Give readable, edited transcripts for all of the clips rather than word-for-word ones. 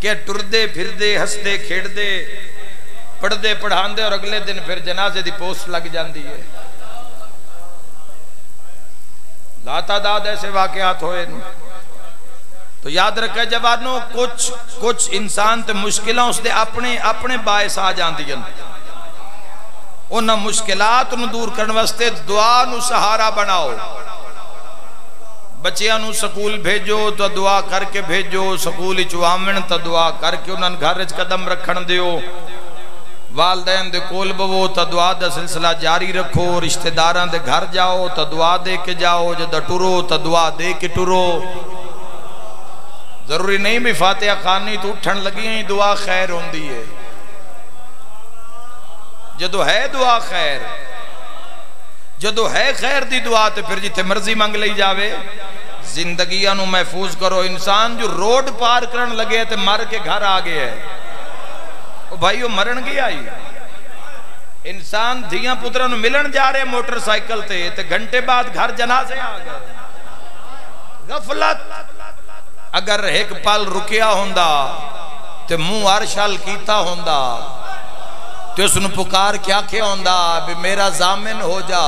کہ ٹردے پھردے ہستے کھیڑدے پڑھدے پڑھاندے اور اگلے دن پھر جنازے دی پوسٹ لگ جاندی ہے. لا تعداد ایسے واقعات ہوئے. تو یاد رکھے جوانوں کچھ انسان تے مشکلہ اس دے اپنے باعث آ جاندی ہیں. انہاں مشکلات نو دور کرنے واسطے دعا نو سہارا بناؤ. بچیاں نو سکول بھیجو تو دعا کر کے بھیجو، سکول چوامن تو دعا کر کے انہاں گھر وچ قدم رکھن دیو. والدین دے کول بوو تو دعا دا سلسلہ جاری رکھو. رشتہ داراں دے گھر جاؤ تو دعا دے کے جاؤ. جدہ ٹرو تو دعا دے کے ٹرو. ضروری نہیں بھی فاتحہ خانی تو اٹھن لگی ہیں دعا خیر ہوندی ہے. جدو ہے دعا خیر، جدو ہے خیر دی دعا تے پھر جتے مرضی منگ لئی جاوے. زندگیاں نو محفوظ کرو. انسان جو روڈ پار کرن لگے تے مر کے گھر آگے ہے. بھائیو مرن گیا ہی. انسان دھیاں پترہ نو ملن جا رہے موٹر سائیکل تے گھنٹے بعد گھر جنازے آگئے. غفلت اگر ایک پل رکیا ہوندہ تے منہ عرشال کیتا ہوندہ تو اس نے پکار کیا ہوندہ بھی میرا ضامن ہو جا.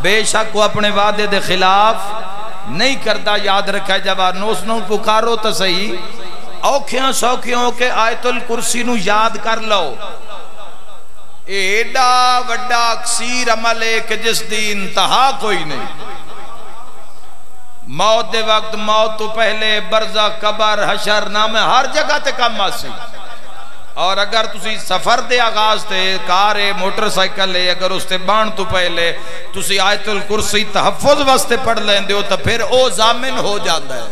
بے شک وہ اپنے وعدے دے خلاف نہیں کرتا. یاد رکھا جوانو اس نے پکارو تو صحیح. اوکھیاں سوکھیاں کے آیت الکرسی نو یاد کر لو. ایڈا وڈا اکثیر عمل ہے کہ جس دی انتہا کوئی نہیں. موت دے وقت، موت تو پہلے، برزخ، قبر، حشر، نام ہر جگہ تے کم آسی. اور اگر تسی سفر دے آغاز تے کار ہے، موٹر سائیکل ہے، اگر اس تے بان تو پہلے تسی آیت الکرسی تحفظ واسطے پڑھ لیں دیو تو پھر او ضامن ہو جاندہ ہے.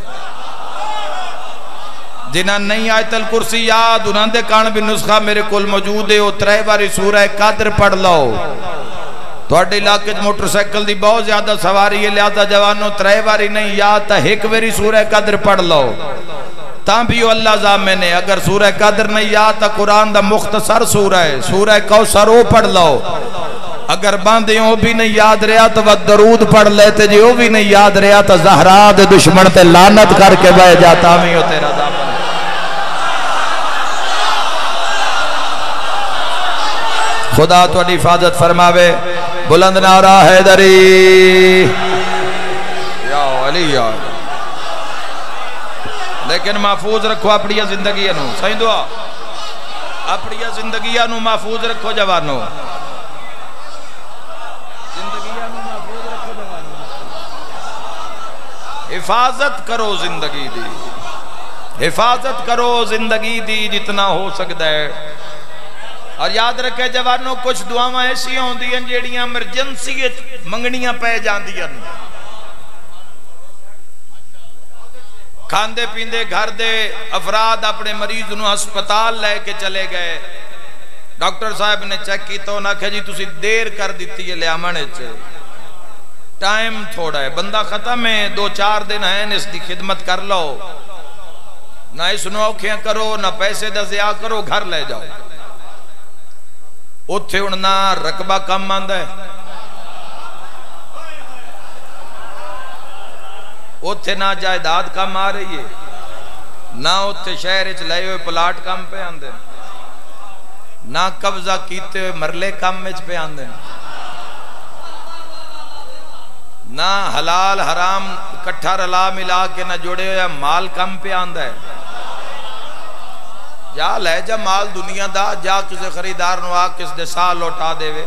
جنہاں نہیں آیت الکرسی یاد انہاں دے کان بھی نسخہ میرے کول موجود ہے. او 3 باری سورہ قدر پڑھ لو. تھوڑے علاقے موٹر سائیکل دی بہت زیادہ سواری ہے، لہذا جوانوں 3 باری نہیں یاد تا 1 باری سورہ قدر پڑھ لو. تاں بھی اللہ ضامن ہے. اگر سورہ قدر نہیں یاد تا قرآن دا مختصر سورہ ہے، سورہ کوثر وہ پڑھ لو. اگر باندھیں وہ بھی نہیں یاد رہا تو وہ درود پڑھ لیتے. جی وہ بھی نہیں یاد رہا تو زہرا دے دشمن تے لعنت کر کے بہ جاتا میں ہو تیرا ضامن. خدا تو حفاظت فرماوے. بلند نعرہ حیدری یا علی یا. لیکن محفوظ رکھو اپنی زندگیاں نو. صحیح دعا اپنی زندگیاں نو محفوظ رکھو جوانو. زندگیاں نو محفوظ رکھو جوانو. حفاظت کرو زندگی دی. حفاظت کرو زندگی دی جتنا ہو سکتا ہے. اور یاد رکھے جوانوں کچھ دعاواں ایسی ہوندی ہیں جیڑیاں ایمرجنسی منگنیاں پہ جاندی ہیں. کھاندے پیندے گھر دے افراد اپنے مریض نو ہسپتال لے کے چلے گئے. ڈاکٹر صاحب نے چیک کی تو نہ کہ جی تسی دیر کر دیتی ہے لے آمانے چے. ٹائم تھوڑا ہے، بندہ ختم ہے، 2-4 دن ہیں، اس دی خدمت کر لو. نہ اس نو اوکھیاں کرو، نہ پیسے دا ضیاع کرو، گھر لے جاؤ. اتھے انہاں رقبہ کم آندہ ہے، اتھے نہ جائیداد کم آ رہی ہے، نہ اتھے شہر اچھ لائے ہوئے پلاٹ کم پہ آندے، نہ قبضہ کیتے ہوئے مرلے کم اچھ پہ آندے، نہ حلال حرام کٹھا رلا ملا کے نہ جوڑے ہوئے مال کم پہ آندہ ہے. جا لے جا مال دنیا دا، جا کسے خریدار نو آ کس دے سال لوٹا دے وے.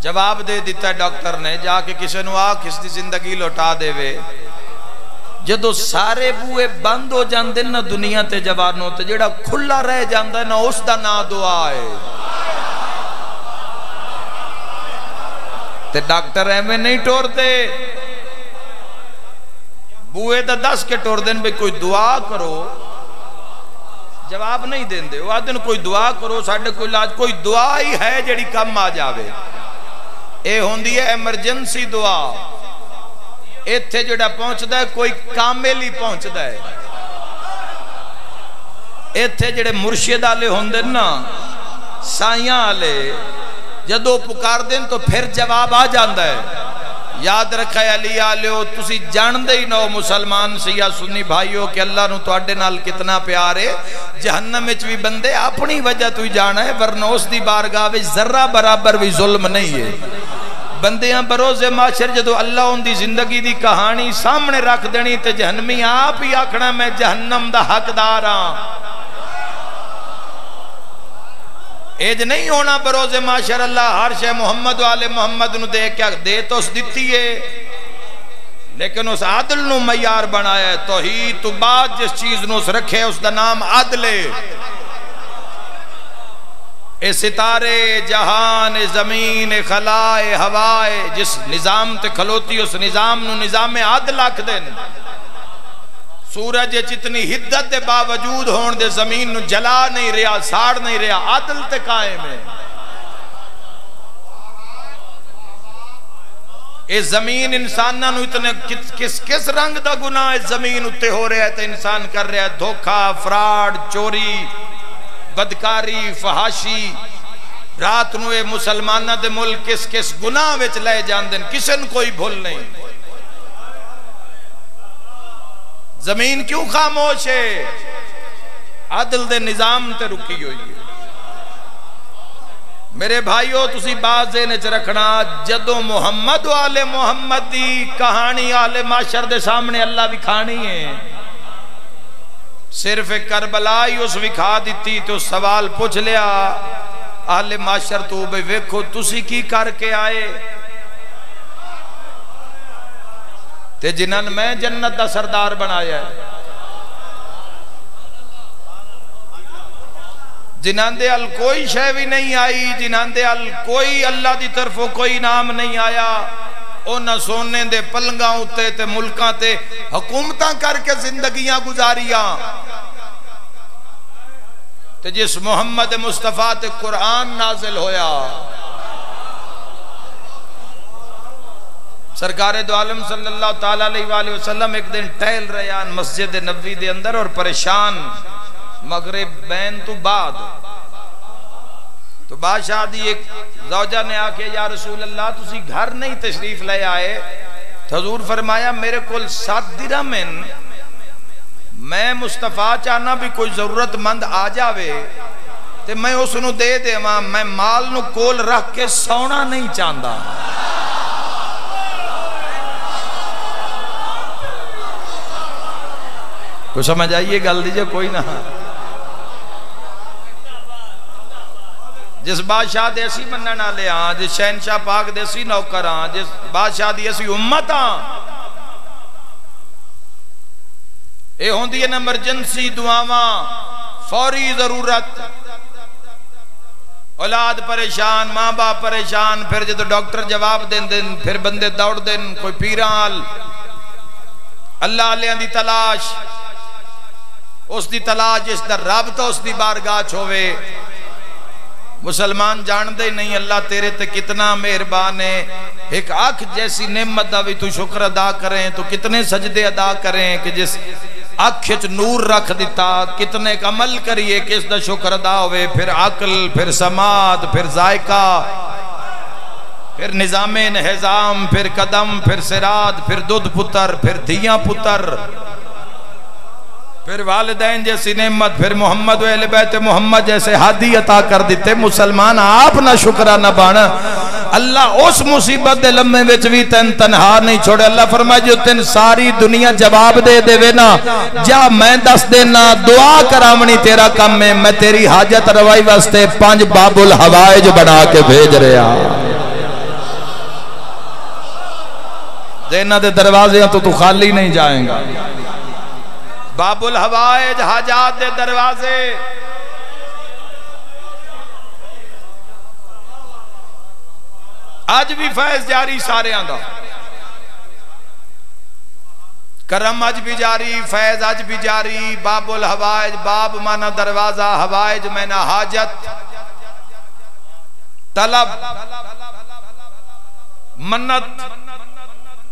جواب دے دیتا ہے ڈاکٹر نے، جا کے کسے نو آ کس دی زندگی لوٹا دے وے. جدو سارے بوئے بند ہو جاندے نا دنیا تے جوانوں تے جڑا کھلا رہ جاندے نا اس دا نا دعا ہے. تے ڈاکٹر ایمیں نہیں ٹور دے، بوئے دا 10 کے ٹور دیں بھئی کوئی دعا کرو، جواب نہیں دیں دے. وہ آدھن کوئی دعا کرو، ساڑھے کوئی علاج، کوئی دعا ہی ہے جڑی کم آ جاوے. اے ہوندی ہے ایمرجنسی دعا. ایتھے جڑا پہنچ دا ہے کوئی کامل ہی پہنچ دا ہے. ایتھے جڑے مرشد آلے ہوندے نا، سائیاں آلے، جدو پکار دیں تو پھر جواب آ جاندہ ہے. یاد رکھا ہے علی آلیو تسی جان دے ہی نو مسلمان سیاہ سنی بھائیو کہ اللہ نو توڑے نال کتنا پیارے جہنم اچ بھی بندے اپنی وجہ تو ہی جانا ہے ورنہ اس دی بارگاہ وچ ذرہ برابر بھی ظلم نہیں ہے بندیاں بروز معاشر جدو اللہ ان دی زندگی دی کہانی سامنے رکھ دینی تے جہنمی آپ ہی آکھنا میں جہنم دا حقدار ہاں ایج نہیں ہونا بروز معاشر اللہ ہر شے محمد والے محمد نو دے کیا دے تو اس دیتی ہے لیکن اس عادل نو معیار بنایا ہے توحید تو بعد جس چیز نو اس رکھے اس دا نام عادل ہے اے ستارے جہان اے زمین اے خلا اے ہوا اے جس نظام تے کھلوتی اس نظام نو نظام عادل آکھ دین سورج جتنی حدت دے باوجود ہون دے زمین نو جلا نہیں رہا ساڑ نہیں رہا عادل تے قائم ہے اے زمین انسانہ نو اتنے کس رنگ دا گناہ اس زمین اتے ہو رہا ہے تے انسان کر رہا ہے دھوکہ فراڈ چوری بدکاری فحاشی رات نوے مسلمانہ دے ملک کس گناہ وچ لے جان دیں کسن کوئی بھول نہیں زمین کیوں خاموش ہے عدل دے نظام تے رکی ہوئی ہے میرے بھائیو تسی بات ذہن رکھنا جدو محمد والے محمد دی کہانی آل معاشر دے سامنے اللہ بھی کھانی ہے صرف کربلا ہی اس وکھا دیتی تو سوال پوچھ لیا آل معاشر تو بے ویکھو تسی کی کر کے آئے تے جنہاں میں جنت دا سردار بنایا ہے جنہاں دے ال کوئی شے بھی نہیں آئی جنہاں دے ال کوئی اللہ دی طرفوں کوئی نام نہیں آیا اونا سونے دے پلنگاں ہوتے تے ملکاں تے حکومتاں کر کے زندگیاں گزاریاں تے جس محمد مصطفیٰ تے قرآن نازل ہویا سرکار دو عالم صلی اللہ تعالیٰ علیہ وآلہ وسلم ایک دن ٹہل رہیان مسجد نبوی دے اندر اور پریشان مغرب بین تو بعد تو بادشاہ دی ایک زوجہ نے آکے یا رسول اللہ تسی گھر نہیں تشریف لے آئے تو حضور فرمایا میرے کل 7 درہمن میں مصطفیٰ چاہنا بھی کوئی ضرورت مند آ جاوے تے میں اس نو دے دے میں مال نو کول رکھ کے سونا نہیں چاہندا کوئی سمجھ آئیے گل دیجئے کوئی نہ جس بادشاہ دے اسی مننا لے ہاں جس شہنشاہ پاک دے اسی نوکر ہاں جس بادشاہ دی اسی امت ہاں اے ہون دی ایمرجنسی دعاواں فوری ضرورت اولاد پریشان ماں باپ پریشان پھر جدو ڈاکٹر جواب دین دن پھر بندے دوڑ دن کوئی پیران اللہ علیہ دی تلاش اس دی تلاش جس در رب تو اس دی بارگاہ چھوے مسلمان جان دے نہیں اللہ تیرے تے کتنا مہربان ہے ایک آنکھ جیسی نعمت دا بھی تو شکر ادا کریں تو کتنے سجدے ادا کریں کہ جس آنکھ چ نور رکھ دیتا کتنے ایک عمل کریے کہ اس دا شکر ادا ہوئے پھر عقل پھر سماعت پھر ذائقہ پھر نظام انہضام پھر قدم پھر صراط پھر دودھ پتر پھر دھیاں پتر پھر والدین جیسی نعمت پھر محمد و اہل بیت محمد جیسے ہادی عطا کر دیتے مسلمان آپ نہ شکرہ نہ بانا اللہ اس مصیبت دے لمحے وچ بھی تن تنہا نہیں چھوڑے اللہ فرمائے جو تن ساری دنیا جواب دے دے وے نا جا میں دس دینا دعا کرامنی تیرا کم میں تیری حاجت روائی واسطے 5 باب الحوائج بنا کے بھیج رہا دینا دے دروازے ہیں تو خالی نہیں جائیں گا باب الحوائج حاجات دے دروازے آج بھی فیض جاری سارے آندہ کرم آج بھی جاری فیض آج بھی جاری باب الحوائج باب مانا دروازہ حوائج مانا حاجت طلب منت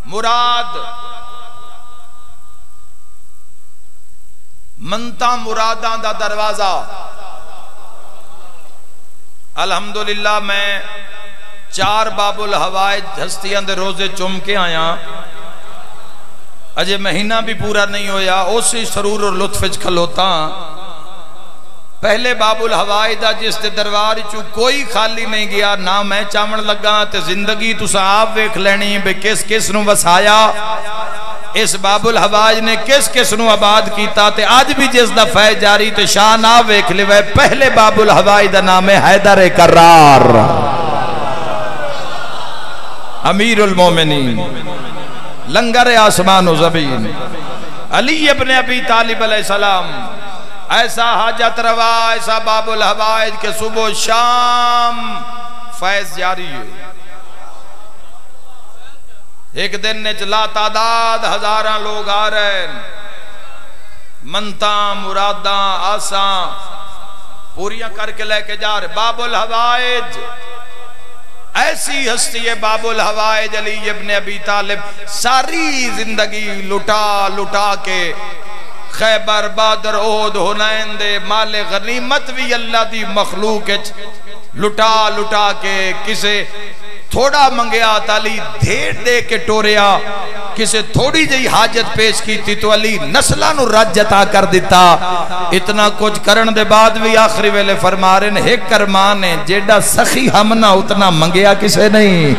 مراد منتا مراداں دا دروازہ الحمدللہ میں 4 باب الحوائج ہستیاں دے روزے چم کے آیا اجے مہینہ بھی پورا نہیں ہویا اسی سرور اور لطف کھلوتا پہلے باب الحوائج دا جس تے دربار چو کوئی خالی نہیں گیا نہ میں چاون لگا تے زندگی تسا آپ ویکھ لینی بے کس کس نو وسایا اس باب الحوائج نے کس کس نو آباد کیتا تے آج بھی جس دا فیض جاری تے شان آ ویکھ لے پہلے باب الحوائج دا نام ہے حیدر کرار امیر المومنین لنگر آسمان و زمین علی ابن ابی طالب علیہ السلام ایسا حاجت روا ایسا باب الحوائج کے صبح و شام فیض جاری ہے ایک دن نے لا تعداد ہزاراں لوگ آ رہے ہیں منتاں مراداں آساں پوریاں کر کے لے کے جا رہے باب الحوائج ایسی ہستی ہے باب الحوائج علی ابن ابی طالب ساری زندگی لٹا لٹا کے خیبر بدر احد حنین دے مال غنیمت بھی اللہ دی مخلوق لٹا لٹا کے کسے تھوڑا منگیا علی دھیر دے کے ٹوریا کسے تھوڑی جئی حاجت پیش کی تھی تو علی نسلہ نو رج عطا کر دیتا اتنا کچھ کرن دے بعد بھی آخری ویلے فرما رہے ہیں ایک کرمان ہے جیڑا سخی ہمنا اتنا منگیا کسے نہیں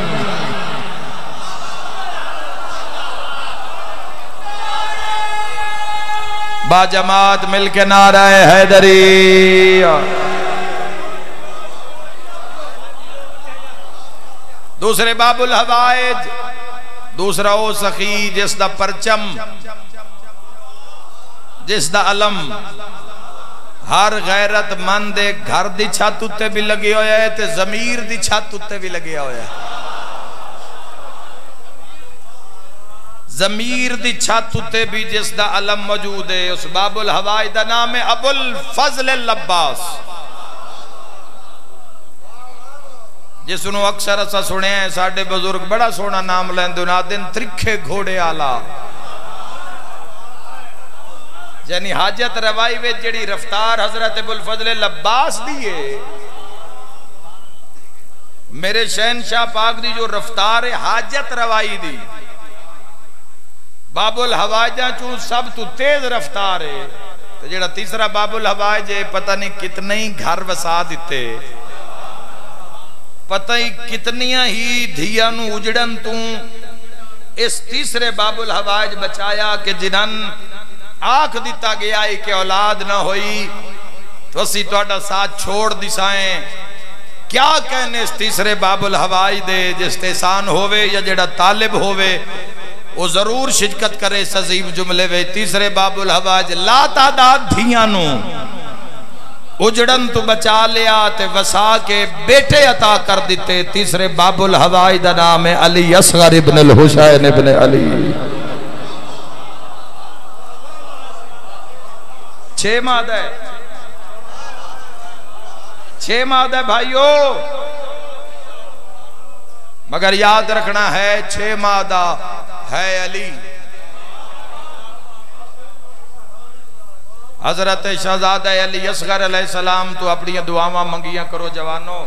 با جماعت مل کے نعرہ حیدری دوسرے باب الحوائج دوسرا او سخی جس دا پرچم جس دا علم ہر غیرت مند گھر دی چھت اتے بھی لگی ہویا ہے تے ضمیر دی چھت اتے بھی لگیا ہویا ہے ضمیر دی چھت اتے بھی جس دا علم موجود ہے اس باب الحوائج دا نام ہے ابو الفضل العباس جس انہوں اکثر اسا سنے ہیں ساڑھے بزرگ بڑا سونا نام لیندو نادن ترکھے گھوڑے آلا یعنی حاجت روائی وے جڑی رفتار حضرت ابو الفضل العباس دیئے میرے شہنشاہ پاک دی جو رفتار حاجت روائی دی باب الحوائجہ چون سب تو تیز رفتار ہے تو جڑا تیسرا باب الحوائج ہے پتہ نہیں کتنے ہی گھر وسا دیتے پتہ ہی کتنیاں ہی دھیانو اجڑن تو اس تیسرے باب الحوائج بچایا کہ جنہن آنکھ دیتا گیا ہے کہ اولاد نہ ہوئی تو اسی توڑا ساتھ چھوڑ دیسائیں کیا کہنے اس تیسرے باب الحوائج دے جس تیسان ہوئے یا جڑا طالب ہوئے وہ ضرور شرکت کرے اس عظیم جملے وے تیسرے باب الحوائج لا تعداد دھیانو اجڑن تو بچا لیا تے وسا کے بیٹے عطا کر دیتے تیسرے باب الحوائج دا نام ہے علی اصغر ابن الحسین ابن علی 6 مادہ ہے 6 مادہ ہے بھائیو مگر یاد رکھنا ہے 6 مادہ ہے علی حضرت شہزادہ علی اصغر علیہ السلام تو اپنی دعاواں منگیاں کرو جوانوں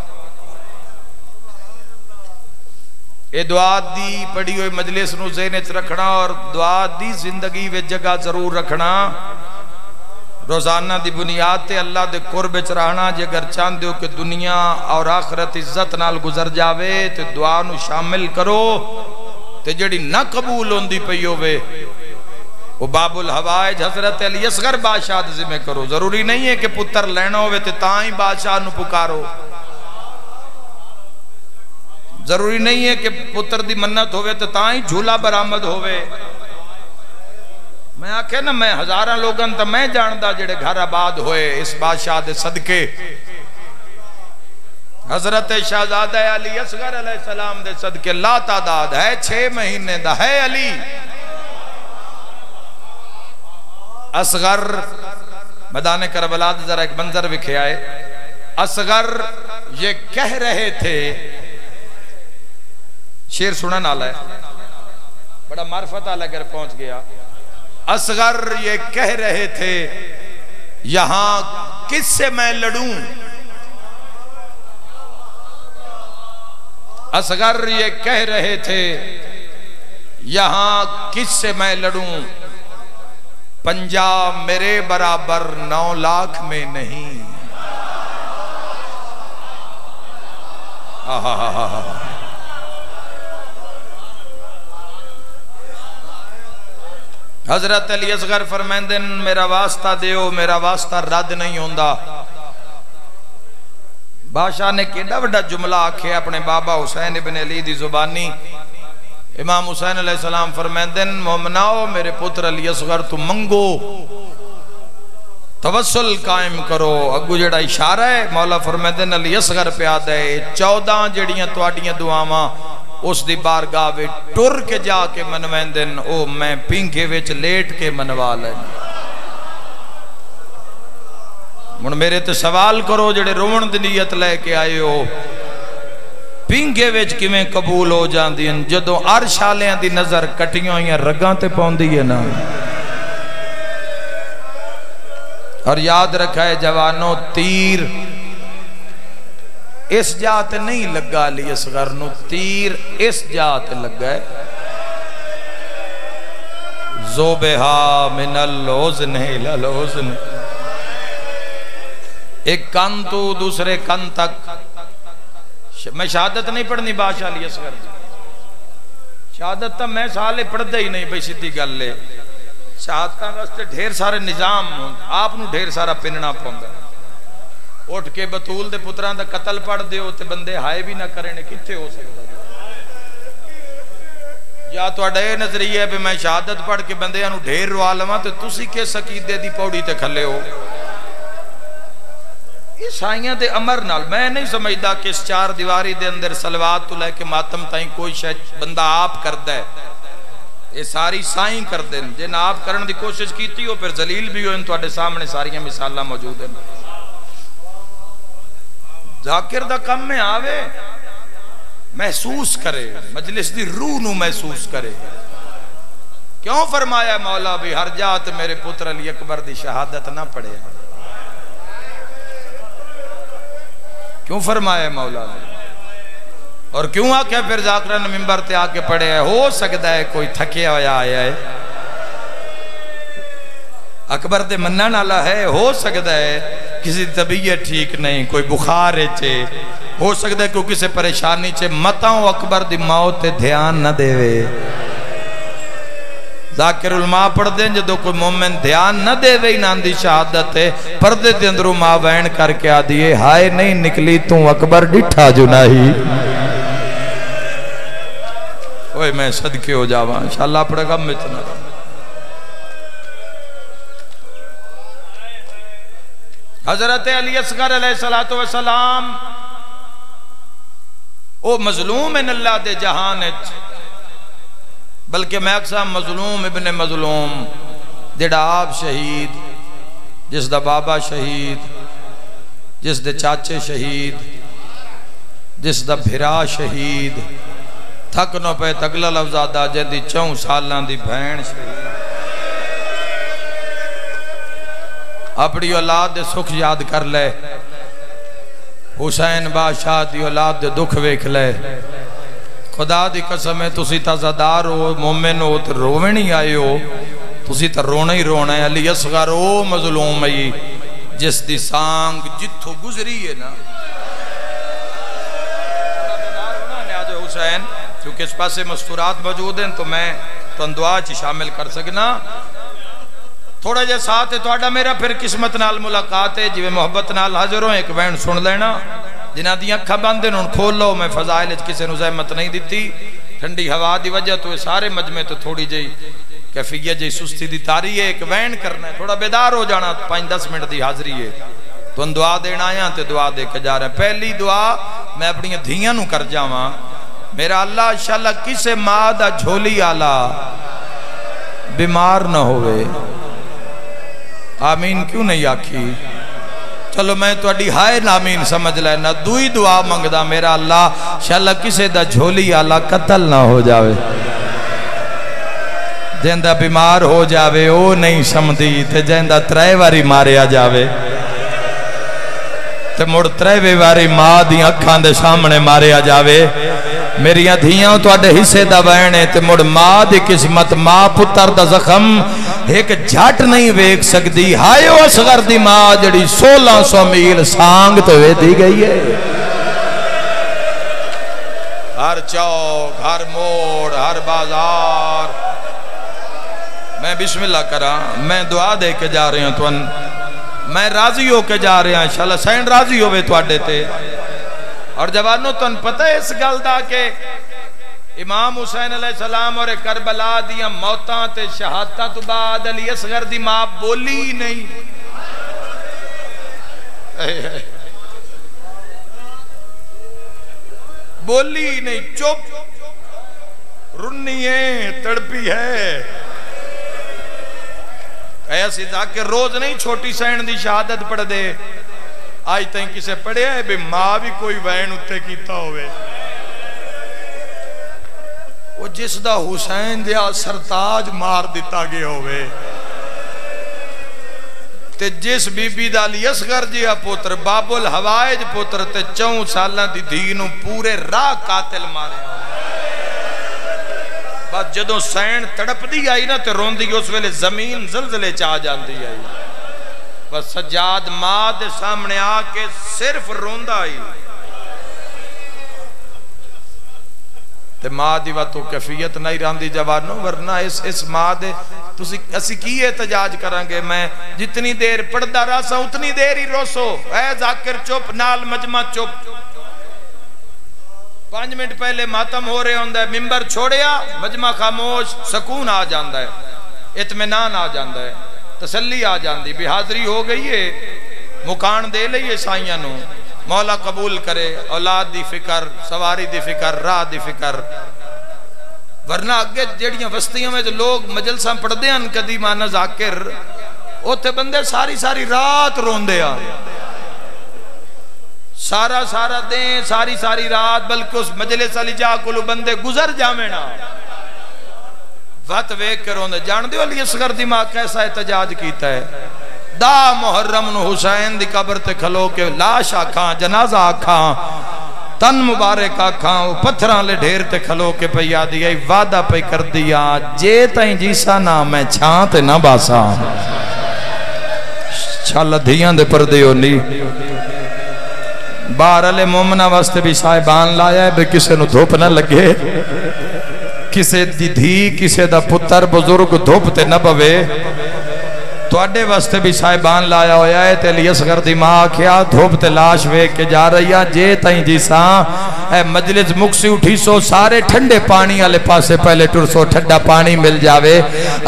اے دعا دی پڑھی ہوئی مجلس نو ذہنچ رکھنا اور دعا دی زندگی وے جگہ ضرور رکھنا روزانہ دی بنیاد تے اللہ دے قرب چراہنا جے اگر چاند دیو کہ دنیا اور آخرت عزت نال گزر جاوے تے دعا نو شامل کرو تے جڑی نہ قبول ہوندی پئیو وے وہ باب الحوائج حضرت علی اصغر بادشاہ ذمہ کرو ضروری نہیں ہے کہ پتر لینا ہوئے تے تائیں بادشاہ نو پکارو ضروری نہیں ہے کہ پتر دی منت ہوئے تے تائیں جھولا برآمد ہوئے میں آکھے نا میں ہزاراں لوگاں تا میں جاندہ جڑے گھر آباد ہوئے اس بادشاہ دے صدقے حضرت شہزادہ علی اصغر علیہ السلام دے صدقے لا تعداد ہے 6 مہینے دا ہے علی اصغر میدان کربلا ذرا ایک منظر وکھے آئے اصغر یہ کہہ رہے تھے شیر سنن آلہ ہے بڑا معرفت آلہ اگر پہنچ گیا اصغر یہ کہہ رہے تھے یہاں کس سے میں لڑوں اصغر یہ کہہ رہے تھے یہاں کس سے میں لڑوں، پنجاب میرے برابر 9 لاکھ میں نہیں۔ حضرت علی اصغر فرمیندن میرا واسطہ دیو، میرا واسطہ رد نہیں ہوندہ۔ بادشاہ نے کیڑا وڈا جملہ آکھے اپنے بابا حسین ابن علی دی زبانی۔ امام حسین علیہ السلام فرمیندن مومناؤ میرے پتر علی اصغر تو منگو، توسل قائم کرو۔ اگو جڑا اشارہ ہے مولا فرمیندن علی اصغر پہ آدھا ہے 14 جڑیاں تواڈیاں دعاواں اس دی بارگاہ وچ ٹر کے جا کے منویندن، او میں پنکھے وچ لیٹ کے منوا لیں۔ من میرے تے سوال کرو جڑے روون دی نیت لے کے آئے ہو، پنگے وچ کیویں قبول ہو جاندی ہیں جدوں عرش والیاں دی نظر کٹیاں ہوئیاں رگاں تے پوندی ہے نا۔ اور یاد رکھا ہے جوانوں، تیر اس جات نہیں لگا علی اصغر نو، تیر اس جات لگا ہے۔ ذوبہا من الحزن الی الحزن، ایک کان تو دوسرے کان تک۔ میں شہادت نہیں پڑھنی بادشاہ علی اصغر دی، شہادت تو میں سالے پڑھدا ہی نہیں بھئی سیدھی گل لے۔ شہادتاں واسطے ڈھیر سارے نظام آپ نو ڈھیر سارا پننا پوندا۔ اٹھ کے بطول دے پتران دا قتل پڑھ دیو تے بندے ہائے بھی نہ کرنے کتھے ہو سکتا۔ یا تہاڈا اے نظریہ ہے کہ میں شہادت پڑھ کے بندیاں نو ڈھیر روا لواں تے تسی کس عقیدے دی پوڑی تے کھلے ہو؟ عیسائیاں دے امر نال میں نہیں سمجھدا کہ اس 4 دیواری دے اندر صلوات تو لے کے ماتم تائیں کوئی شاید بندہ آپ کردا ہے، یہ ساری سائیں کر دیں۔ جن آپ کرن دی کوشش کیتی ہو پھر ذلیل بھی ہو، ان تواڈے سامنے ساریاں مثالاں موجود ہیں۔ ذاکر دا کم میں آوے، محسوس کرے، مجلس دی روح نو محسوس کرے۔ کیوں فرمایا مولا بھی ہر جات میرے پتر علی اکبر دی شہادت نہ پڑھے؟ کیوں فرمایا مولا نے؟ اور کیوں آکھے پھر ذاکرہ نے ممبر تے آکے پڑھے ہے؟ ہو سکتا ہے کوئی تھکیا ہویا آیا ہے، اکبر دے منن والا ہے، ہو سکتا ہے کسی طبیعت ٹھیک نہیں، کوئی بخار چے، ہو سکتا ہے کوئی کسی پریشانی چے، متاؤں اکبر دی موت تے دھیان نہ دے وے۔ ذاکر الماء پڑھ دیں جدو کوئی مومن دھیان نہ دے وے نان دی شہادت ہے، پردے دے اندروں ماں وین کر کے آدھیے ہائے نہیں نکلی توں اکبر ڈٹھا جو نہیں۔ اوہ میں صدقے ہو جاواں انشاءاللہ پڑھے گا متنا۔ حضرت علی اصغر علیہ السلام او مظلوم ان اللہ دے جہانت، بلکہ میں اکثر مظلوم ابن مظلوم، جڑا آپ شہید، جس دا بابا شہید، جس دے چاچے شہید، جس دا بھرا شہید، تھکنو پہ تگلا لفظادہ جدی 4 سالان دی بھین شہید، اپنی اولاد دے سکھ یاد کر لے، حسین بادشاہ دی اولاد دے دکھ ویکھ لے۔ خدا دی قسم ہے تسی تازادار ہو، مومن ہو تو روونی آئے ہو، تسی تا رونا ہی رونا ہے۔ علی اصغر او مظلوم ہے جس دی سانگ جتھو گزری ہے نا، حسین کیونکہ اس پاس مستورات موجود ہیں تو میں تو دعا چی شامل کر سکنا۔ تھوڑا جے ساتھ ہے توڑا میرا پھر قسمت نال ملاقات ہے، جوے محبت نال حاضر ہوں، ایک وین سن لینا، جنہ دی اکھا باندھن ان کھول لو۔ میں فضائل کسی نو زحمت نہیں دیتی، ٹھنڈی ہوا دی وجہ تو سارے مجمع تو تھوڑی جئی کیفیت جئی سستی دی تاری ہے، ایک وین کرنا ہے، تھوڑا بیدار ہو جانا، 5-10 منٹ دی حاضری ہے تو ان دعا دینا آیا تے دعا دے کے جا رہے ہیں۔ پہلی دعا میں اپنی دھیاں نو کر جاواں، میرا اللہ انشاءاللہ کسے ماں دا جھولی آلا بیمار نہ ہوئے۔ آمین کیوں نہیں آکھی؟ چلو میں تو اڈی ہائے نامین سمجھ لینا۔ دوئی دعا منگدا میرا اللہ انشاءاللہ کسے دا جھولی آلا قتل نہ ہو جاوے، جیندہ بیمار ہو جاوے او نہیں سمدھی تے جیندہ 3 واری ماریا جاوے تے مڑ 3 واری ماں دی اکھاں دے سامنے ماریا جاوے۔ میریاں دھیاں تو اڈے حصے دا وینے تے مڑ ماں دی قسمت ماں پتر دا زخم ایک جھٹ نہیں ویک سکتی ہائے او اصغر دی ماں جڑی 1600 میل سانگ تو وے دی گئی ہے ہر چوک ہر موڑ ہر بازار میں بسم اللہ کرا میں دعا دے کے جا رہے ہیں تو میں راضی ہو کے جا رہے ہیں انشاءاللہ سین راضی ہوئے تو آڈے تے اور جوانوں تو پتہ ہے اس گل دا کہ امام حسین علیہ السلام اور کربلا دیا موتاں تے شہادتاں تو بعد علی اصغر دی ماں بولی ہی نہیں بولی ہی نہیں چپ رنی ہے تڑپی ہے ایسی ذاکر روز نہیں چھوٹی سین دی شہادت پڑھ دے آج تائیں کسے پڑھے ہے بے ماں بھی کوئی وین اتے کیتا ہوئے وہ جس دا حسین دیا سرتاج مار دیتا گئے ہوئے تے جس be be the Ali Asghar جیا پوتر باب الحوائج پوتر تے 4 سالاں دی دینوں پورے راہ قاتل مارے بات جدوں سین تڑپ دی آئی نا تے رون دی اس ویلے زمین زلزلے چاہ جان دی آئی بس سجاد ماں دے سامنے آکے صرف روندہ آئی تے ماں دی وقتوں کیفیت نہیں راندی جوانوں ورنہ اس ماں دے اسی کی احتجاج کرانگے میں جتنی دیر پڑھدا رہا سا اتنی دیر ہی روسو اے ذاکر چپ نال مجمع چپ 5 منٹ پہلے ماتم ہو رہے ہوندہ ہے ممبر چھوڑیا مجمع خاموش سکون آ جاندہ ہے اطمینان آ جاندہ ہے تسلی آ جاندی بھی حاضری ہو گئی ہے مکان دے لئیے سائیاں نو مولا قبول کرے اولاد دی فکر سواری دی فکر راہ دی فکر ورنہ اگے جڑیاں وستیاں میں جو لوگ مجلساں پڑھ دے ہیں قدیمانہ ذاکر اوتے بندے ساری رات رون دے سارا دیں ساری رات بلکہ اس مجلس علی جا کلو بندے گزر جامنا وقت ویک کے رون دے جان دے علی اصغر دی ماں کیسا احتجاج کیتا ہے دا محرم حسین دی قبر تے کھلو کے لاش آکھاں جنازہ آکھاں تن مبارک آکھاں وہ پتھراں لے ڈھیر تے کھلو کے پہ یادی آئی وعدہ پہ کر دیا جے تائیں جیسا نا میں چھان تے نہ باسا چھال دھیاں دے پردے ہونی بارل مومنہ واسطے بھی صاحبان لایا ہے بے کسے نو دھوپ نہ لگے کسے دی دھی کسے دا پتر بزرگ دھوپ تے نہ بوے تو اڈے واسطے بھی صاحبان لایا ہویا ہے تے علی اصغر دی ماں کیا دھوپ تے لاش ویک کے جا رہی ہے جے تائیں جیساں اے مجلس مکسی اٹھی سو سارے ٹھنڈے پانی والے پاسے پہلے ٹر سو ٹھنڈا پانی مل جاوے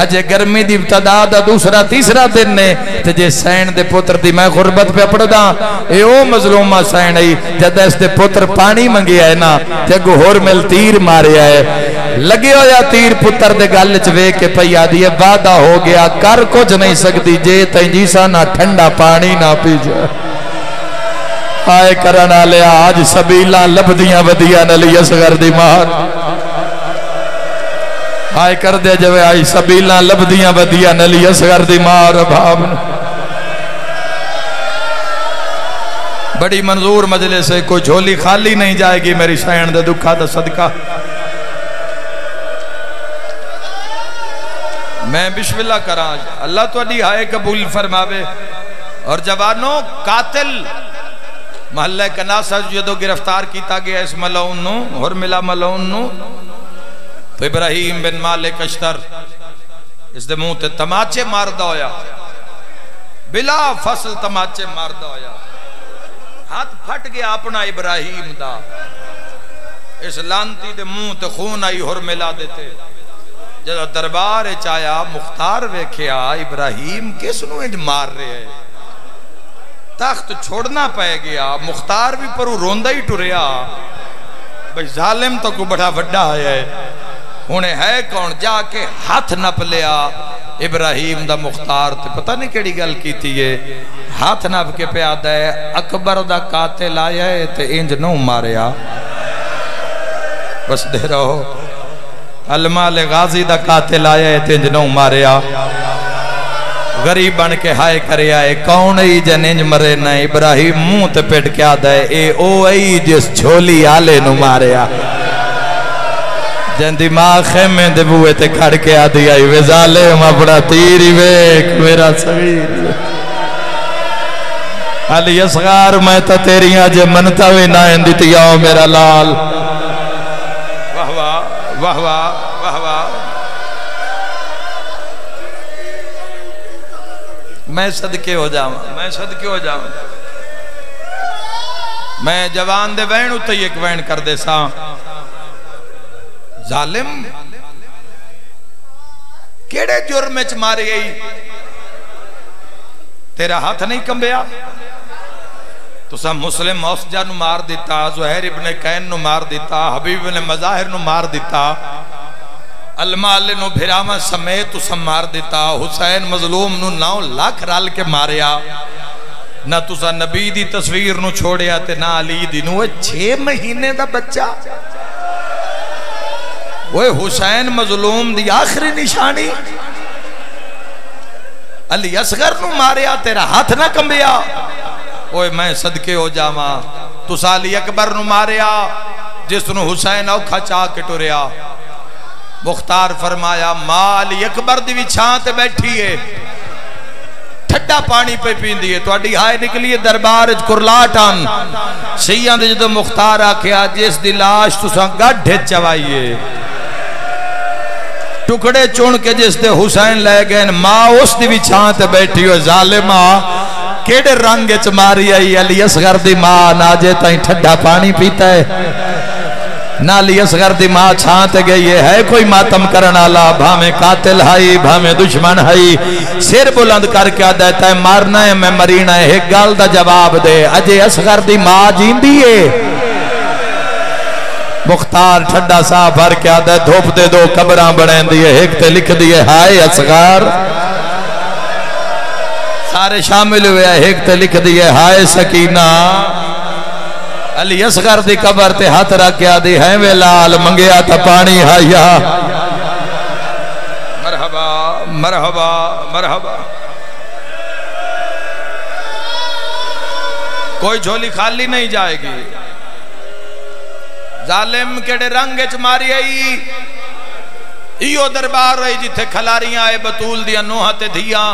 اجے گرمی دی ابتدا دا دوسرا تیسرا دن نے تے جے سین دے پتر دی میں غربت پہ پڑھدا اے او مظلومہ سین ای جد اس دے پتر پانی منگیا ہے نا تے گو ہور مل تیر ماریا ہے لگے ہویا تیر پتر دے گل چوے کے پیا دی وعدہ ہو گیا کر کچھ نہیں سکتی جے تائیں جیسا نہ ٹھنڈا پانی نہ پی جائے آئے کرنا لیا آج سبیلہ لبدیاں ودیاں علی اصغر دی مار آئے کر دے جوے آئی سبیلہ لبدیاں ودیاں علی اصغر دی مار بھابن بڑی منظور مجلس سے کوئی جھولی خالی نہیں جائے گی میری سین دے دکھا دا صدقہ میں بسم اللہ کراں اللہ تو علی آئے قبول فرماوے اور جوانوں قاتل محلہ کناسہ جدو گرفتار کیتا گیا اس ملعون نو اور ملا ملعون نو تو ابراہیم بن مالک اشتر اس دے منہ تے تماچے ماردہ ہویا بلا فصل تماچے ماردہ ہویا ہاتھ پھٹ گیا اپنا ابراہیم دا اس لانتی دے منہ تے خون آئی اور ملا دیتے جدو دربار چایا مختار ویکھیا ابراہیم کس نو انج مار رہے ہیں تخت چھوڑنا پائے گیا مختار بھی پرو روندہ ہی ٹوریا بھئی ظالم تو کو بڑا وڈا آیا ہے انہیں ہے کون جا کے ہاتھ نپ لیا ابراہیم دا مختار تے پتہ نہیں کیڑی گل کی تھی یہ ہاتھ نپ کے پہ آدھا ہے اکبر دا قاتل آیا ہے تے انج نو ماریا بس دے رہو المال غازی دا قاتل آیا ہے تے انج نو ماریا غریب بن کے ہائے کرے آئے کون ای جنینج مرے نہ ابراہیم منہ تے پیٹ کے آدھا ہے اے او ای جس جھولی آلے نو ماریا جندی ماں خیمے دے بوئے تے کھڑ کے آدھی آئی وے ظالم اپنا تیر ہی ویک میرا صغیر علی اصغار میں تا تیریاں جے منتا وی نائن دیتی آؤ میرا لال واہ واہ واہ واہ واہ واہ میں صدقے ہو جاؤں میں صدقے ہو جاؤں میں جوان دے وین اتے ایک وین کر دے ساں ظالم کیڑے جرم چ ماری گئی تیرا ہاتھ نہیں کمبیا تو سا مسلم موسجہ نو مار دیتا زہیر ابن قین نو مار دیتا حبیب ابن مظاہر نو مار دیتا المال نو بھراما سمیت تو سم مار دیتا حسین مظلوم نو 9 لاکھ رال کے ماریا نہ تو سا نبی دی تصویر نو چھوڑیا تے نہ علی دی نو 6 مہینے دا بچہ وہ حسین مظلوم دی آخری نشانی علی اصغر نو ماریا تیرا ہاتھ نہ کمبیا اوے میں صدقے ہو جاما تو علی اکبر نو ماریا جس نو حسین اوکھا چاہ کے ٹوریا مختار فرمایا ماں علی اکبر دی چھان تے بیٹھی ہے ٹھڈا پانی پہ پین دیئے تو اڈی ہائے نکلیے دربار کرلاٹان شیعان دے جدو مختار آکھیا جس دی لاش تو ساں گڑھے چوائیے ٹکڑے چون کے جس دے حسین لے گئے ماں اس دی بھی چھان تے بیٹھی ہو ظالمہ کیڑے رنگ چ ماری آئی علی اصغر دی ماں ناجے تائیں ٹھڈا پانی پیتا ہے نہ علی اصغر دی ماں چھانتے گئی ہے کوئی ماتم کرنا لا بھامیں قاتل ہائی بھامیں دشمن ہائی سر بلند کر کے دیتا ہے مارنا ہے میں مرینا ہے ایک گال دا جواب دے اجے اصغر دی ماں جین دیئے مختار ٹھڈا سا بھر کے آدھے دھوپ دے دو قبران بڑھیں دیئے ایک تے لکھ دیئے ہائے اصغر سارے شامل ہوئے ایک تے لکھ دیئے ہائے سکینہ علی اصغر دی قبر تے ہاتھ رکھیا دی ہے وے لال منگیا تا پانی ہایا مرحبا مرحبا مرحبا کوئی جھولی خالی نہیں جائے گی ظالم کیڑے رنگ چ ماری آئی ایو دربار رہی جتھے کھلاریاں آئے بطول دیا نوحہ تے دھیاں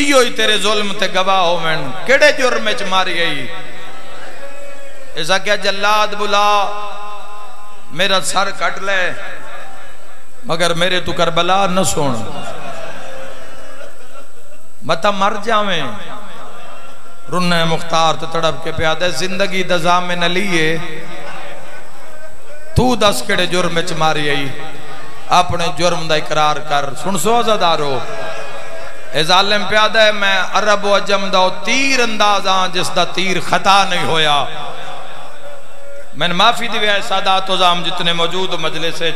ایو ہی تیرے ظلم تے گواہ ہو میں کیڑے جرم چ ماری آئی ایسا کیا جلاد بلا میرا سر کٹ لے مگر میرے تو کربلا نہ سون متا مر جاویں رنہ مختار تو تڑپ کے پیادے زندگی دزام میں نہ لیے تو دس کڑے جرم چ ماری آئی اپنے جرم دا اقرار کر سن سو عزادارو اے ظالم پیادہ ہے میں عرب و عجم دا تیر اندازاں جس دا تیر خطا نہیں ہویا میں نے معافی دیوے ہے سادات و زام جتنے موجود ہو مجلس سے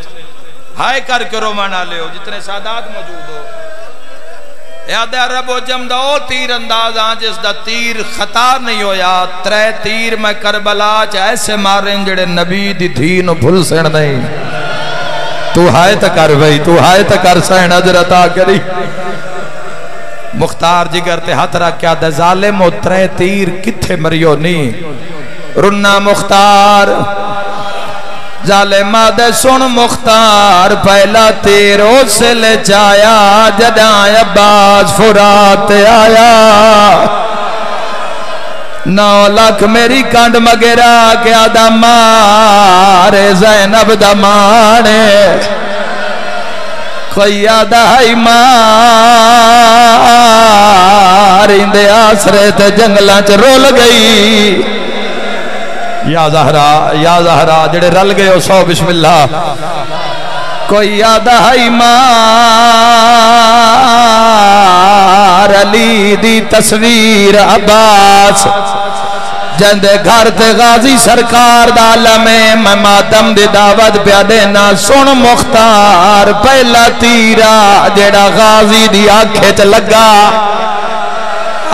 ہائے کر کے رومانا لے ہو جتنے سادات موجود ہو یاد ہے عرب و جمدہ او تیر اندازاں جس دا تیر خطا نہیں ہویا 3 تیر میں کربلا ایسے ماریں جڑے نبی دی دھین بھل سین نہیں تو ہائے تکر بھئی تو ہائے تکر سین حضرت آگری مختار جگر تے ہاتھ رکھ کیا دے ظالم و 3 تیر کتھے مریو نہیں رنہ مختار ظالمہ دے سن مختار پہلا تیر اس سے لے جایا جدائیں عباس فرات آیا 9 لاکھ میری کانڈ مگرہ کیا دا مارے زینب دا مانے کوئی آدھا ہی ماریں دے آسرے تے جنگلان چ رول گئی یا زہرا جڑے رل گئے ہو سو بسم اللہ کوئی آدھا ہی مار علی دی تصویر عباس جندے گھر تے غازی سرکار دالمیں میں ماتم دی دعوت پیا دینا سن مختار پہلا تیرا جڑا غازی دی آنکھیں چ لگا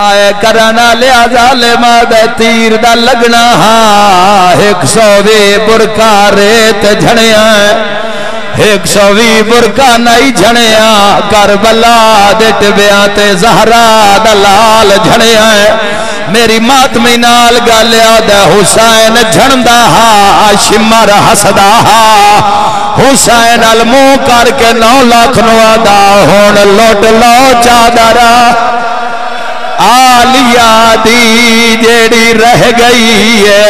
آئے کرانا لیا ظالمہ دے تیر دا لگنا ہاں 120 برکا ریت جھڑیاں 120 برکا نہیں جھڑیاں کربلا دے ٹبیاں تے زہرا دلال جھڑیاں میری ماتمی نال گالیا دے حسین جھڑندہ ہاں شمر حسدہ ہاں حسین المو کر کے 9 لاکھ نو آدھا ہون لوٹ لو چادرہ آلیا دی جیڑی رہ گئی ہے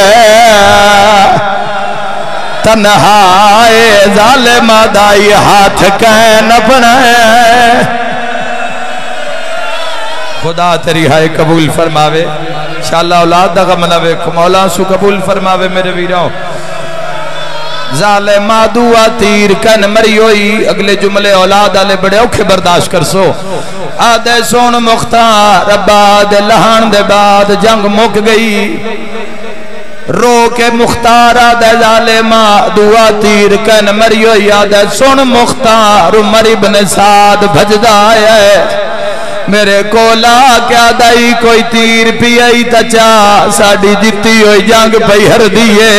تنہائے ظالمہ دائی ہاتھ کین اپنا ہے خدا تیری ہائے قبول فرماوے انشاءاللہ اولاد دا غم نہ ویکھو مولا سو قبول فرماوے میرے ویراؤں ظالمہ دعا تیر کن مری ہوئی اگلے جملے اولاد آلے بڑے اوکھے برداشت کر سو آدھے سون مختار عباد لہان دے بعد جنگ مک گئی رو کے مختار آدھے ظالمہ دعا تیر کن مری ہوئی آدھے سون مختار عمر ابن سعد بھجدہ ہے میرے کولا کیا دائی کوئی تیر پی آئی تچا ساڑی جتی ہوئی جنگ پہ ہر دیئے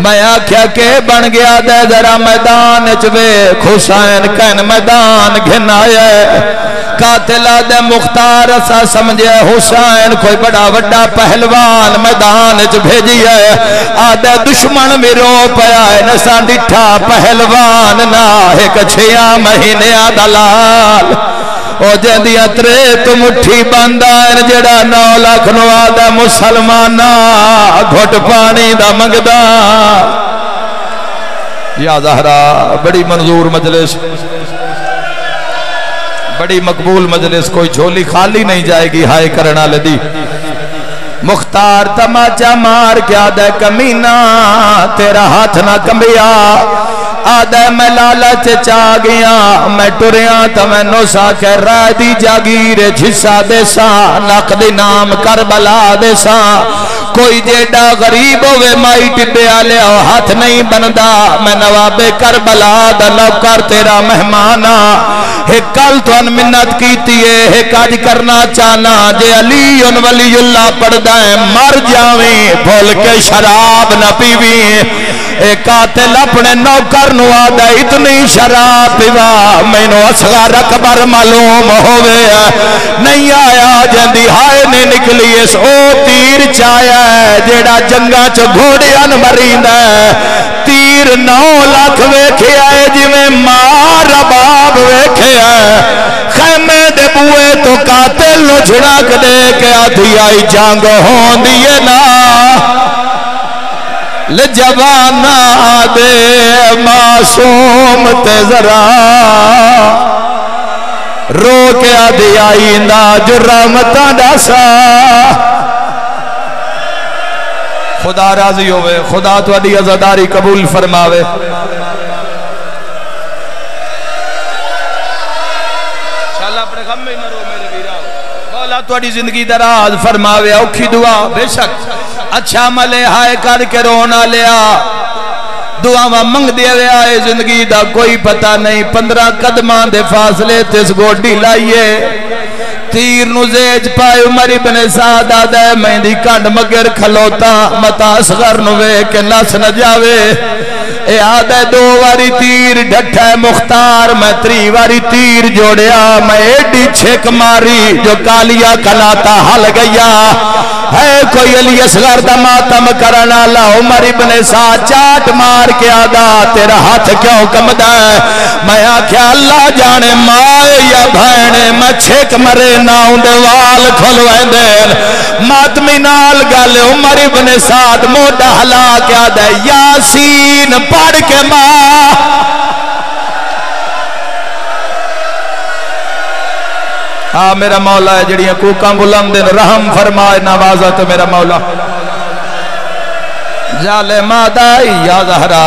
میں آکھیا کہ بن گیا دے ذرا میدان چوے حسین کن میدان گھن آئے قاتل دے مختار سا سمجھے حسین کوئی بڑا وڈا پہلوان میدان چ بھیجیے آدھے دشمن بھی رو پیا نساں ڈٹھا پہلوان نہ ایک 6 مہینے دلال او جندیاں ترے تو مٹھی باندھا ہے جڑا 9 لاکھ نو آدھا مسلمانہ گھٹ پانی دا منگدا یا زہرا بڑی منظور مجلس بڑی مقبول مجلس کوئی جھولی خالی نہیں جائے گی ہائے کرنا لدی مختار تماچا مار کیا دے کمینہ تیرا ہاتھ نہ کمبیا آدھے میں لالچ چا گیا میں ٹریاں تو میں نوسا کہ رہ دی جاگیر جھسا دے سا نقد نام کربلا دے سا کوئی جیڑا غریب ہوئے مائی ٹبے آلے ہو ہاتھ نہیں بندہ میں نواب کربلا دا نوکر تیرا مہمانا ایک کل تو ان منت کیتی ہے ایک آج کرنا چانا جے علی ان ولی اللہ پڑھ دائیں مر جاویں بھول کے شراب نہ پیویں ایک قاتل اپنے نوکر نو آدھا اتنی شراب پیوا میں نو اصغر اکبر معلوم ہوئے نہیں آیا جندی ہائے نے نکلی اس او تیر چایا ہے جیڑا جنگا چو گھوڑیاں مریند ہے تیر 9 لاکھ ویکھے آئے جی میں مار باب ویکھے آئے خیمے دے بوئے تو قاتل نو چھڑاک دے کے آدھی آئی جانگ ہون دیئے نا لجوانا دے معصوم تے ذرا رو کے آدھی آئیندہ جرامتہ ڈاسا خدا راضی ہوئے خدا تو علی عزاداری قبول فرماوے انشاءاللہ اپنے غم میں نہ رو میرے ویراؤ مولا تو علی زندگی دراز فرماوے اوکھی دعا بے شک اچھا ملے ہائے کر کے رونا لیا دعا منگ دے ہوئے آئے زندگی دا کوئی پتہ نہیں 15 قدمان دے فاصلے تیس گوڑی لائیے تیر نو زیج پائے عمر ابن سعد آدھے مہندی کانڈ مگر کھلوتا متا اصغر نوے کے نس نہ جاوے اے آدھے 2 واری تیر ڈھٹھے مختار میں 3 واری تیر جوڑیا میں ایڈی چھک ماری جو کالیا کلاتا حل گیا ہے کوئی علی اصغر دا ماتم کرنا اللہ عمر ابن سعد چاٹ مار کے آدھا تیرا ہاتھ کیوں کمدہ ہے میں آکھیا اللہ جانے مائے یا بھائنے میں چھک مرے ناؤں دے وال کھلویں دین ماتمی نال گالے عمر ابن سعد موڈا حلا کے آدھا یاسین پڑھ کے ماں ہاں میرا مولا ہے جڑیاں کوکاں بلند رحم فرمائے نوازا تو میرا مولا ظالمہ دائی یا زہرا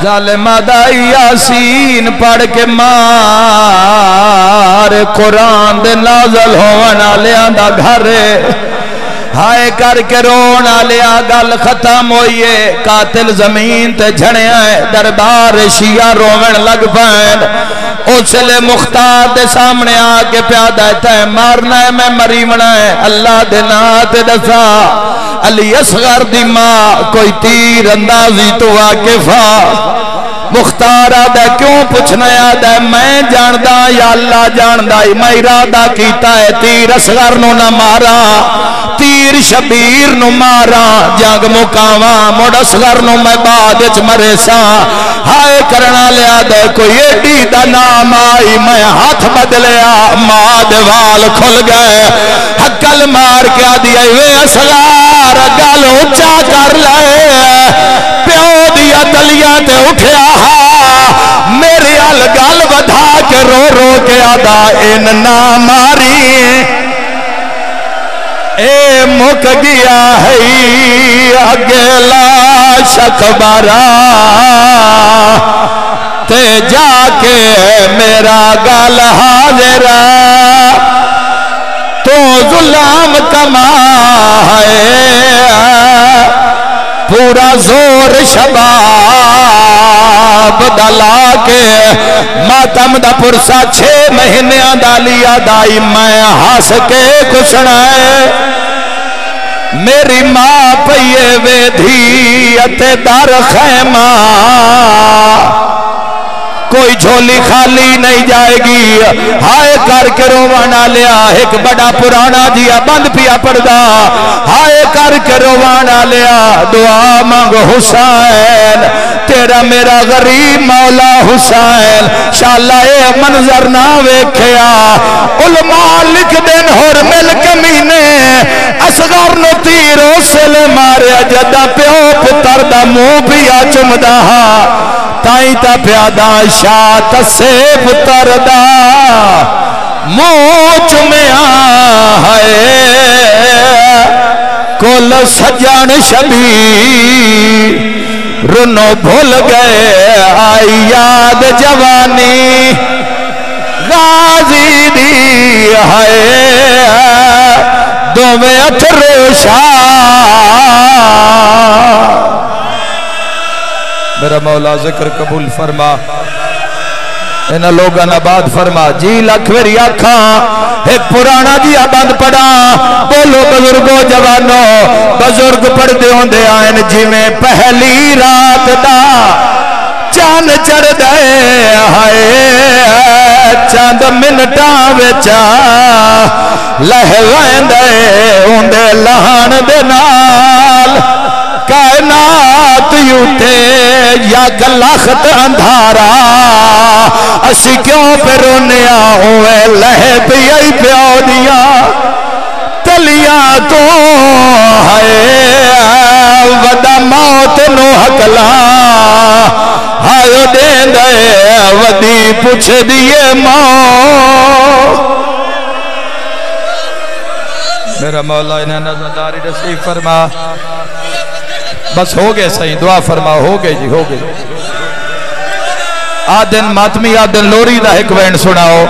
ظالمہ دائی یاسین پڑھ کے مار قرآن دے نازل ہونا لیاں دا گھرے ہائے کر کے رونا لیا گل ختم ہوئیے قاتل زمین تے جھڑے آئے دربار شیعہ رومن لگ پائیں اسلے مختار دے سامنے آکے پیادہ تے مارنا ہے میں مریمنا ہے اللہ دے نات دسا علی اصغر دی ماں کوئی تیر اندازی تو واقفا مختار آدھا کیوں پوچھنا آدھا میں جاندہ یا اللہ جاندہ میں ارادہ کیتا ہے تیر اصغر نو نہ مارا تیر شبیر نو مارا جنگ مکاواں مڑ اصغر نو میں بعد وچ مرے سا ہائے کرنا لیا دے کوئی ایڈی دا نام آئی میں ہاتھ بدلیا ماں دے وال کھل گئے حقل مار کے آدھی وے اصغر گل اونچا کر لے پیو دیا تلیاں تے اٹھیا میری ال گل بدھا کے رو رو کے آدھا ان نہ ماری اے مک گیا ہے اگلا شک برا تے جا کے میرا گل حاضر تو ظلم کما ہے پورا زور شباب دلا کے ماتم دا پرسا 6 مہینے دالیا دائی میں ہاس کے کشنا ہے میری ماں پئیے وے دھی اتے در خیمہ کوئی جھولی خالی نہیں جائے گی ہائے کر کے روانا لیا ایک بڑا پرانا جیا بند پیا پڑدا ہائے کر کے روانا لیا دعا مانگو حسین تیرا میرا غریب مولا حسین شاءاللہ اے منظر نہ ویکھیا علماء لکھ دین ہور مل کمینے اصغر نو تیرو سل ماریا جدا پیو پتر دا منہ پیا چمدا تائیں تا پیادا شاہ تسے پتر دا منہ چمیا ہے کل سجن شبی رنو بھول گئے آئی یاد جوانی غازی دی ہے دو میں اتروشا میرا مولا ذکر قبول فرما انہا لوگاں آباد فرما جی لکھ میری آنکھاں ایک پرانا جی آباد پڑا بولو بزرگو جوانو بزرگ پڑھ دے ہوں دے آئین جی میں پہلی رات دا چاند چڑھ دے ہائے چاند منٹاں وچا لہوائن دے ہوں دے لہان دے نال کائنات یوتے یا گلخت اندھارا اسی کیوں پہ رونیا ہوئے لہے پیئی پیو دیا تلیاں تو ہے ودا موت نو حقلا ہائیو دین دے ودی پوچھ دیئے موت میرا مولا انہیں نظرداری رسیف فرما بس ہو گئے صحیح دعا فرما ہو گئے جی ہو گئے آدن ماتمی آدن لوری دا ایک وین سناؤ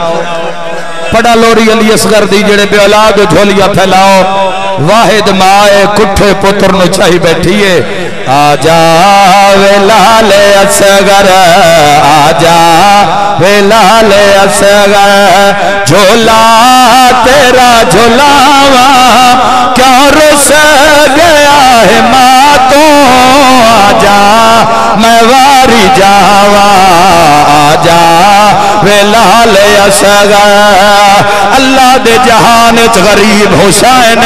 پڑا لوری علی اصغر دی جڑے بے اولاد جھولیا پھیلاؤ واحد مائے کٹھے پتر نو چاہی بیٹھیے آجا ویلال اصغر آجا ویلال اصغر جھولا تیرا جھولاوا کیا رس گیا ہے ماتوں آجا میں واری جاوا آجا ویلال اصغر اللہ دے جہان اچ غریب حسین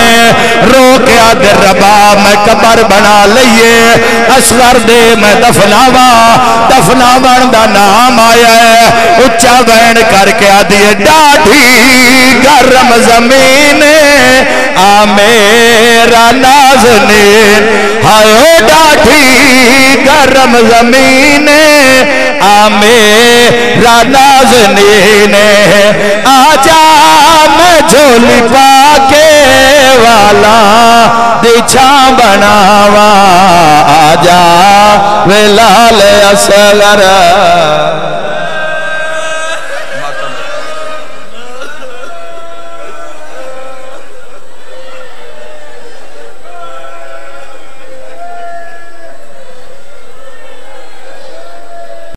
رو کے آدھے ربا میں قبر بنا لئیے اصغر دے میں دفناوان دا نام آیا ہے اچھا وین کر کے آدھے ڈاڑھی گرم زمین آ میرا نازنین ہائے ڈاڑھی گرم زمین آ میرا نازنین آجا میں جھولی پاکے والا دیچھا بناوا آجا ویلال اصغر